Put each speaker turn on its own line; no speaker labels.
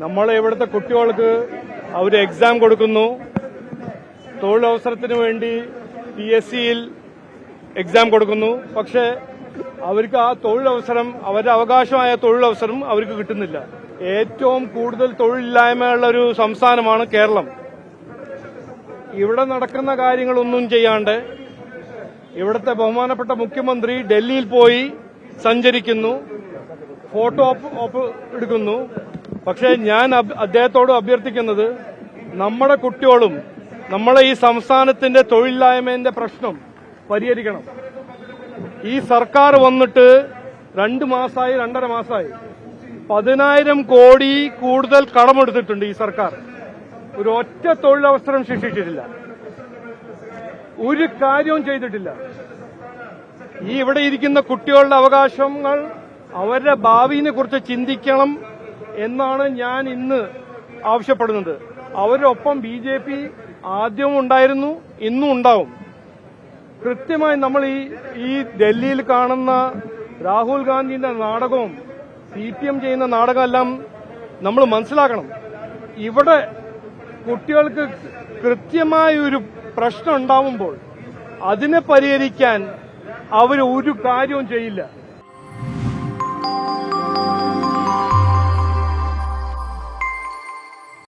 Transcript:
നമ്മളെ ഇവിടുത്തെ കുട്ടികൾക്ക് അവർ എക്സാം കൊടുക്കുന്നു, തൊഴിലവസരത്തിന് വേണ്ടി PSCയിൽ എക്സാം കൊടുക്കുന്നു. പക്ഷേ അവർക്ക് ആ തൊഴിലവസരം, അവരുടെ അവകാശമായ തൊഴിലവസരം അവർക്ക് കിട്ടുന്നില്ല. ഏറ്റവും കൂടുതൽ തൊഴിലില്ലായ്മയുള്ള ഒരു സംസ്ഥാനമാണ് കേരളം. ഇവിടെ നടക്കുന്ന കാര്യങ്ങളൊന്നും ചെയ്യാണ്ട് ഇവിടുത്തെ ബഹുമാനപ്പെട്ട മുഖ്യമന്ത്രി ഡൽഹിയിൽ പോയി സഞ്ചരിക്കുന്നു, ഫോട്ടോ ഓപ്പ് എടുക്കുന്നു. പക്ഷേ ഞാൻ അദ്ദേഹത്തോട് അഭ്യർത്ഥിക്കുന്നത്, നമ്മുടെ കുട്ടികളും നമ്മളെ ഈ സംസ്ഥാനത്തിന്റെ തൊഴിലില്ലായ്മയുടെ പ്രശ്നം പരിഹരിക്കണം. ഈ സർക്കാർ വന്നിട്ട് 2 മാസമായി, 2.5 മാസമായി 10,000 കോടി കൂടുതൽ കടമെടുത്തിട്ടുണ്ട് ഈ സർക്കാർ. ഒരു ഒറ്റ തൊഴിലവസരം സൃഷ്ടിച്ചിട്ടില്ല, ഒരു കാര്യവും ചെയ്തിട്ടില്ല. ഈ ഇവിടെ ഇരിക്കുന്ന കുട്ടികളുടെ അവകാശങ്ങൾ, അവരുടെ ഭാവിയെ കുറിച്ച് ചിന്തിക്കണം എന്നാണ് ഞാൻ ഇന്ന് ആവശ്യപ്പെടുന്നത്. അവരൊപ്പം BJP ആദ്യവും ഉണ്ടായിരുന്നു, ഇന്നും ഉണ്ടാവും. കൃത്യമായി നമ്മൾ ഈ ഡൽഹിയിൽ കാണുന്ന രാഹുൽ ഗാന്ധിന്റെ നാടകവും CPM ചെയ്യുന്ന നാടകമെല്ലാം നമ്മൾ മനസ്സിലാക്കണം. ഇവിടെ കുട്ടികൾക്ക് കൃത്യമായ ഒരു പ്രശ്നം ഉണ്ടാവുമ്പോൾ അതിനെ പരിഹരിക്കാൻ അവർ ഒരു കാര്യവും ചെയ്യില്ല.